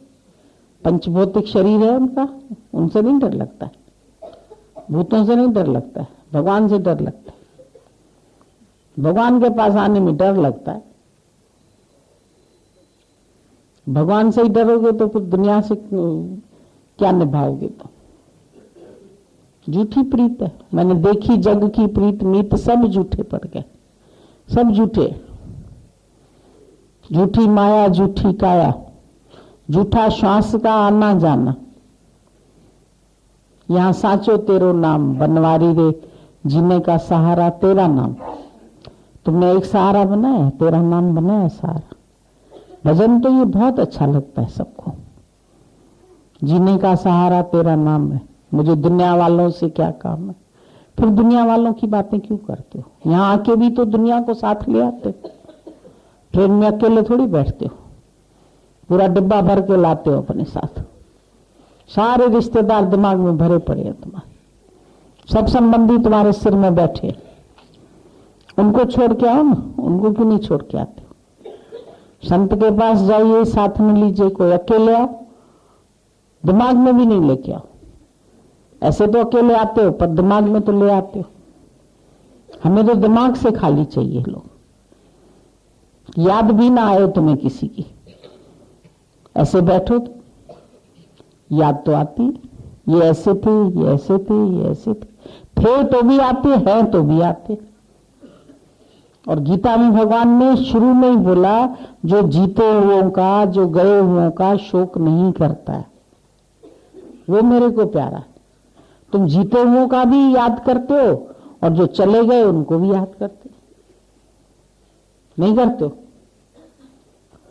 पंचभौतिक शरीर है उनका, उनसे नहीं डर लगता है। भूतों से नहीं डर लगता है, भगवान से डर लगता है। भगवान के पास आने में डर लगता है। भगवान से ही डरोगे तो फिर दुनिया से क्या निभाओगे? तो झूठी प्रीत है। मैंने देखी जग की प्रीत मीत सब झूठे पड़ गए, सब झूठे। झूठी माया, झूठी काया, झूठा श्वास का आना जाना। यहां साचो तेरो नाम, बनवारी रे जीने का सहारा तेरा नाम। तुमने एक सहारा बनाया, तेरा नाम बनाया सहारा। भजन तो ये बहुत अच्छा लगता है सबको। जीने का सहारा तेरा नाम है, मुझे दुनिया वालों से क्या काम है। फिर दुनिया वालों की बातें क्यों करते हो? यहां आके भी तो दुनिया को साथ ले आते हो। ट्रेन में अकेले थोड़ी बैठते हो, पूरा डिब्बा भर के लाते हो अपने साथ। सारे रिश्तेदार दिमाग में भरे पड़े हैं तुम्हारे, सब संबंधी तुम्हारे सिर में बैठे। उनको छोड़ के आओ ना, उनको क्यों नहीं छोड़ के आते हो? संत के पास जाइए, साथ में लीजिए, कोई अकेले आओ, दिमाग में भी नहीं लेके आओ। ऐसे तो अकेले आते हो, पर दिमाग में तो ले आते हो। हमें तो दिमाग से खाली चाहिए लोग, याद भी ना आए तुम्हें किसी की। ऐसे बैठो तो याद तो आती, ये ऐसे थे, ये ऐसे थे, ये ऐसे थे तो भी आते हैं, तो भी आते। और गीता में भगवान ने शुरू में ही बोला, जो जीते हुओं का, जो गए हुओं का शोक नहीं करता है, वो मेरे को प्यारा है। तुम जीते हुओं का भी याद करते हो और जो चले गए उनको भी याद करते हो, नहीं करते हो?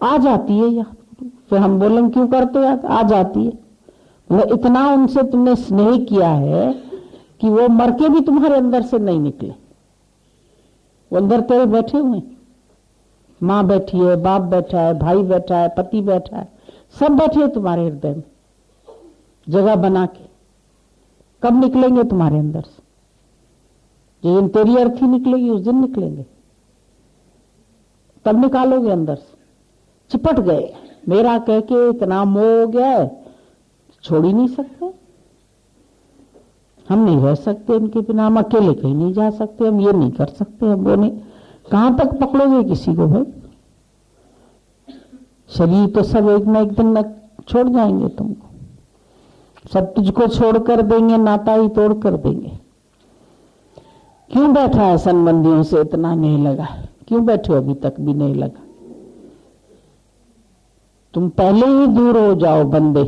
आ जाती है याद। फिर हम बोलें क्यों करते हो याद? आ जाती है। मतलब इतना उनसे तुमने स्नेह किया है कि वो मर के भी तुम्हारे अंदर से नहीं निकले। वो अंदर तेरे बैठे हुए, माँ बैठी है, बाप बैठा है, भाई बैठा है, पति बैठा है, सब बैठे हैं तुम्हारे हृदय में जगह बना के। कब निकलेंगे तुम्हारे अंदर से? जिस दिन तेरी अर्थी निकलेगी उस दिन निकलेंगे, तब निकालोगे अंदर से। चिपट गए मेरा कह के, इतना मोह हो गया है, छोड़ ही नहीं सकते। हम नहीं रह सकते इनके बिना, हम अकेले कहीं नहीं जा सकते, हम ये नहीं कर सकते, हम वो नहीं। कहां तक पकड़ोगे किसी को भाई? शरीर तो सब एक ना एक दिन न छोड़ जाएंगे तुमको, सब तुझको छोड़ कर देंगे, नाता ही तोड़ कर देंगे। क्यों बैठा है संबंधियों से इतना नहीं लगा? क्यों बैठे हो अभी तक भी नहीं लगा? तुम पहले ही दूर हो जाओ बंदे।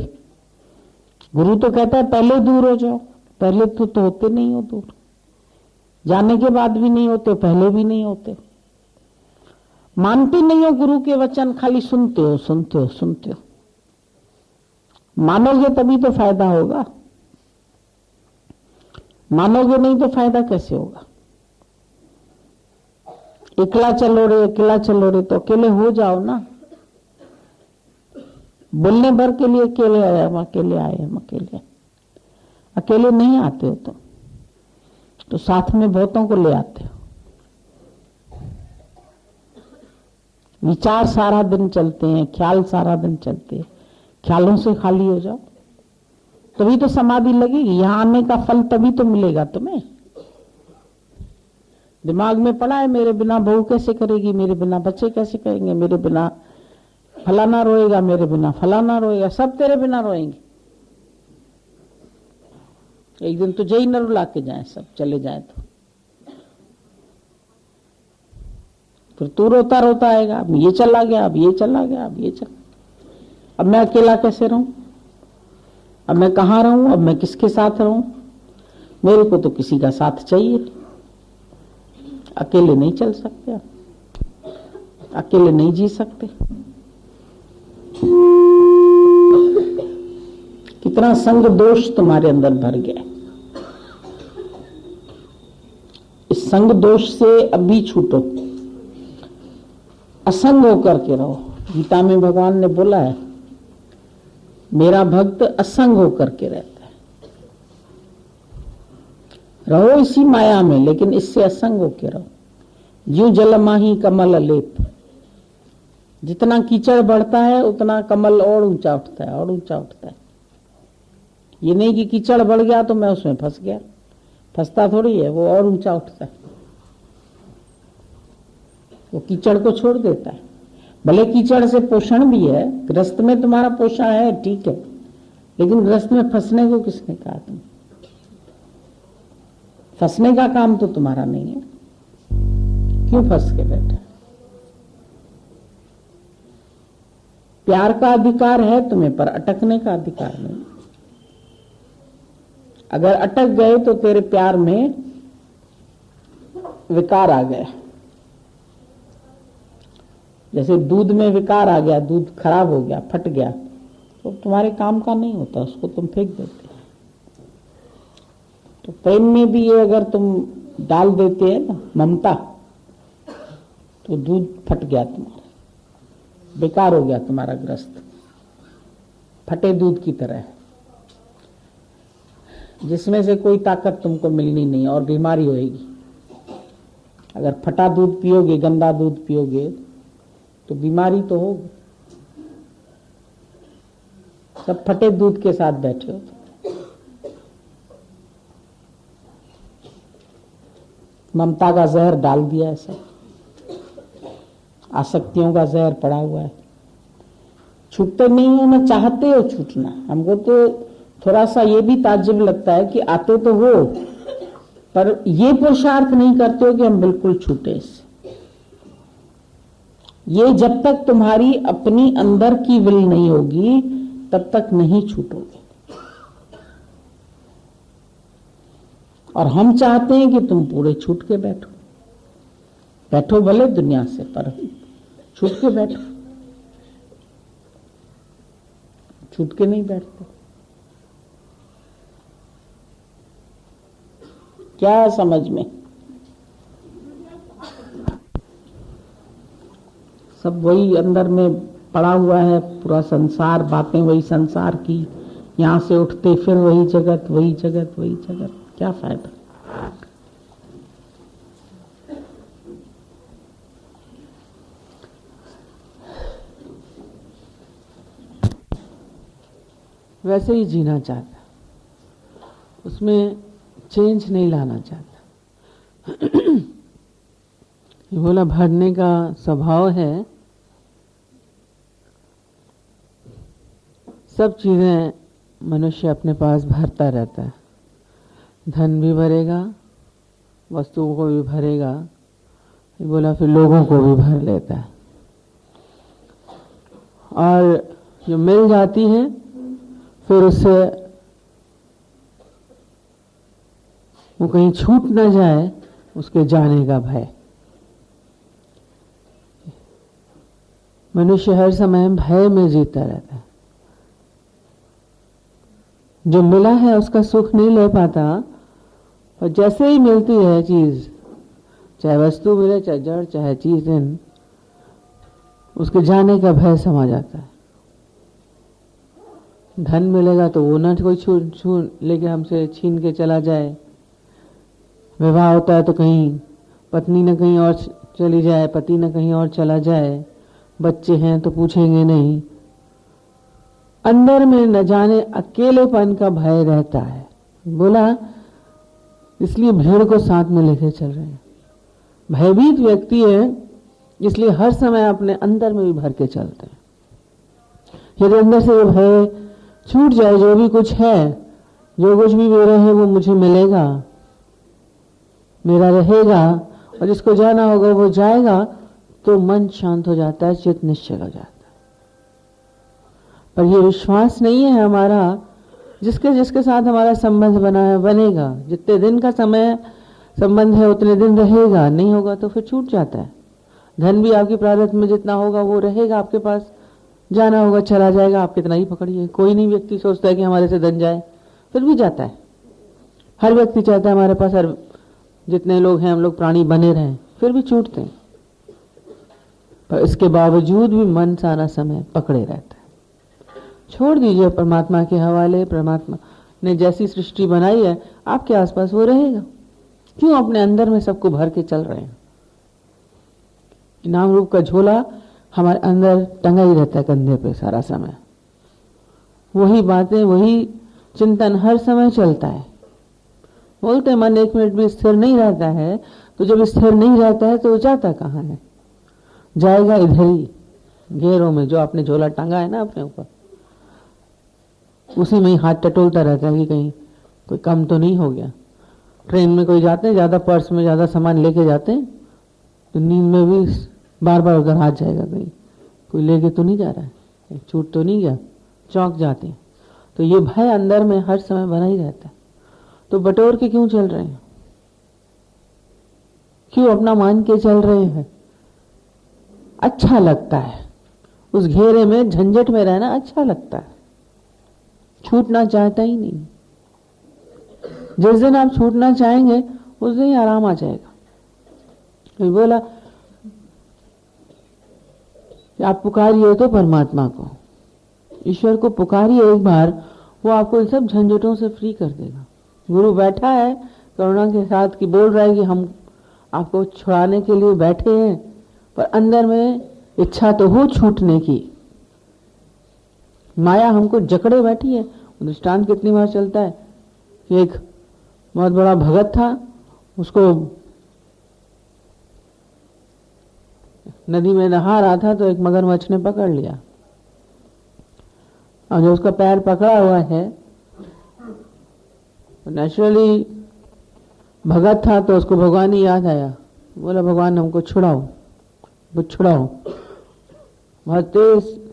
गुरु तो कहता है पहले दूर हो जाओ। पहले तो होते नहीं हो दूर, जाने के बाद भी नहीं होते, पहले भी नहीं होते। मानते नहीं हो गुरु के वचन, खाली सुनते हो, सुनते हो, सुनते हो। मानोगे तभी तो फायदा होगा, मानोगे नहीं तो फायदा कैसे होगा? अकेला चलो रे, अकेला चलो रे, तो अकेले हो जाओ ना। बोलने भर के लिए अकेले आए हम, अकेले आए हम, अकेले। अकेले नहीं आते हो तुम तो साथ में बहुतों को ले आते हो। विचार सारा दिन चलते हैं, ख्याल सारा दिन चलते हैं। ख्यालों से खाली हो जाओ तभी तो समाधि लगेगी। यहां आने का फल तभी तो मिलेगा तुम्हें। दिमाग में पड़ा है मेरे बिना बहू कैसे करेगी, मेरे बिना बच्चे कैसे करेंगे, मेरे बिना फलाना रोएगा, मेरे बिना फलाना रोएगा, सब तेरे बिना रोएंगे। एक दिन तुझे ही न रुला के जाए, सब चले जाए तो फिर तू रोता रोता आएगा, अब ये चला गया, अब ये चला गया, अब ये चला। अब मैं अकेला कैसे रहूं? अब मैं कहां रहूं? अब मैं किसके साथ रहूं? मेरे को तो किसी का साथ चाहिए। अकेले नहीं चल सकते, अकेले नहीं जी सकते। कितना संग दोष तुम्हारे अंदर भर गया। इस संग दोष से अभी छूटो, असंग होकर के रहो। गीता में भगवान ने बोला है मेरा भक्त असंग होकर के रहता है। रहो इसी माया में, लेकिन इससे असंग होके रहो। ज्यों जल माही कमल लेप। जितना कीचड़ बढ़ता है उतना कमल और ऊंचा उठता है और ऊंचा उठता है। ये नहीं कि कीचड़ बढ़ गया तो मैं उसमें फंस गया, फंसता थोड़ी है, वो और ऊंचा उठता है, वो कीचड़ को छोड़ देता है। भले कीचड़ से पोषण भी है, ग्रस्त में तुम्हारा पोषण है, ठीक है, लेकिन ग्रस्त में फंसने को किसने कहा? तुम फंसने का काम तो तुम्हारा नहीं है, क्यों फंस के बैठे? प्यार का अधिकार है तुम्हें, पर अटकने का अधिकार नहीं। अगर अटक गए तो तेरे प्यार में विकार आ गया। जैसे दूध में विकार आ गया, दूध खराब हो गया, फट गया, तो तुम्हारे काम का नहीं होता, उसको तुम फेंक देते। तो प्रेम में भी ये अगर तुम डाल देते हैं ना ममता, तो दूध फट गया तुम्हारा, बेकार हो गया तुम्हारा ग्रस्त, फटे दूध की तरह, जिसमें से कोई ताकत तुमको मिलनी नहीं और बीमारी होएगी। अगर फटा दूध पियोगे, गंदा दूध पियोगे, तो बीमारी तो होगी। सब फटे दूध के साथ बैठे हो। ममता का जहर डाल दिया है, सब आसक्तियों का जहर पड़ा हुआ है। छूटते नहीं हो ना, चाहते हो छूटना। हमको तो थोड़ा सा ये भी ताज्जुब लगता है कि आते तो हो, पर ये पुरुषार्थ नहीं करते हो कि हम बिल्कुल छूटे इससे। ये जब तक तुम्हारी अपनी अंदर की विल नहीं होगी तब तक नहीं छूटोगे। और हम चाहते हैं कि तुम पूरे छूट के बैठो, बैठो भले दुनिया से, पर छूट के बैठो। छूट के नहीं बैठते। क्या है समझ में? सब वही अंदर में पड़ा हुआ है, पूरा संसार, बातें वही संसार की, यहां से उठते फिर वही जगत, वही जगत, वही जगत। क्या फायदा? वैसे ही जीना चाहता, उसमें चेंज नहीं लाना चाहता। ये बोला भरने का स्वभाव है। सब चीजें मनुष्य अपने पास भरता रहता है, धन भी भरेगा, वस्तुओं को भी भरेगा, ये बोला फिर लोगों को भी भर लेता है। और जो मिल जाती है फिर उससे वो कहीं छूट ना जाए, उसके जाने का भय। मनुष्य हर समय भय में जीता रहता है। जो मिला है उसका सुख नहीं ले पाता, और जैसे ही मिलती है चीज, चाहे वस्तु मिले, चाहे जड़, चाहे चीज, उसके जाने का भय समा जाता है। धन मिलेगा तो वो ना कोई छू लेके हमसे छीन के चला जाए। विवाह होता है तो कहीं पत्नी न कहीं और चली जाए, पति न कहीं और चला जाए। बच्चे हैं तो पूछेंगे नहीं। अंदर में न जाने अकेलेपन का भय रहता है। बोला इसलिए भीड़ को साथ में लेके चल रहे हैं। भयभीत व्यक्ति है, इसलिए हर समय अपने अंदर में भी भर के चलते हैं। यदि अंदर से ये भय छूट जाए, जो भी कुछ है, जो कुछ भी मेरा है वो मुझे मिलेगा, मेरा रहेगा, और जिसको जाना होगा वो जाएगा, तो मन शांत हो जाता है, चित्त निश्चल हो जाता है। पर ये विश्वास नहीं है हमारा, जिसके जिसके साथ हमारा संबंध बना है बनेगा। जितने दिन का समय संबंध है उतने दिन रहेगा, नहीं होगा तो फिर छूट जाता है। धन भी आपकी प्रारब्ध में जितना होगा वो रहेगा आपके पास, जाना होगा चला जाएगा, आप कितना ही पकड़िए। कोई नहीं व्यक्ति सोचता है कि हमारे से धन जाए, फिर भी जाता है। हर व्यक्ति चाहता है हमारे पास जितने लोग हैं हम लोग प्राणी बने रहें, फिर भी छूटते हैं। पर इसके बावजूद भी मन सारा समय पकड़े रहता है। छोड़ दीजिए परमात्मा के हवाले। परमात्मा ने जैसी सृष्टि बनाई है आपके आसपास वो रहेगा। क्यों अपने अंदर में सबको भर के चल रहे हैं? नाम रूप का झोला हमारे अंदर टंगा ही रहता है कंधे पे सारा समय। वही बातें, वही चिंतन हर समय चलता है। बोलते मन 1 मिनट भी स्थिर नहीं रहता है, तो जब स्थिर नहीं रहता है तो वो जाता कहाँ है? जाएगा इधर ही, घेरों में जो आपने झोला टांगा है ना अपने ऊपर, उसी में ही हाथ टटोलता रहता है कि कहीं कोई कम तो नहीं हो गया। ट्रेन में कोई जाते हैं, ज्यादा पर्स में ज्यादा सामान लेके जाते हैं, तो नींद में भी बार बार उधर हाथ जाएगा, कहीं कोई लेके तो नहीं जा रहा है, छूट तो नहीं गया, चौंक जाते हैं। तो ये भय अंदर में हर समय बना ही रहता है। तो बटोर के क्यों चल रहे हैं? क्यों अपना मान के चल रहे हैं? अच्छा लगता है, उस घेरे में झंझट में रहना अच्छा लगता है, छूटना चाहता ही नहीं। जिस दिन आप छूटना चाहेंगे उस दिन ही आराम आ जाएगा। तो बोला कि आप पुकारिए तो परमात्मा को, ईश्वर को पुकारिए एक बार, वो आपको इन सब झंझटों से फ्री कर देगा। गुरु बैठा है करुणा के साथ कि बोल रहा है कि हम आपको छुड़ाने के लिए बैठे हैं, पर अंदर में इच्छा तो हो छूटने की। माया हमको जकड़े बैठी है। दृष्टांत कितनी बार चलता है कि एक बहुत बड़ा भगत था, उसको नदी में नहा रहा था तो एक मगरमच्छ ने पकड़ लिया, और जो उसका पैर पकड़ा हुआ है नेचुरली भगत था, तो उसको भगवान ही याद आया। बोला भगवान हमको छुड़ाओ, वो छुड़ाओ। बहुत तेज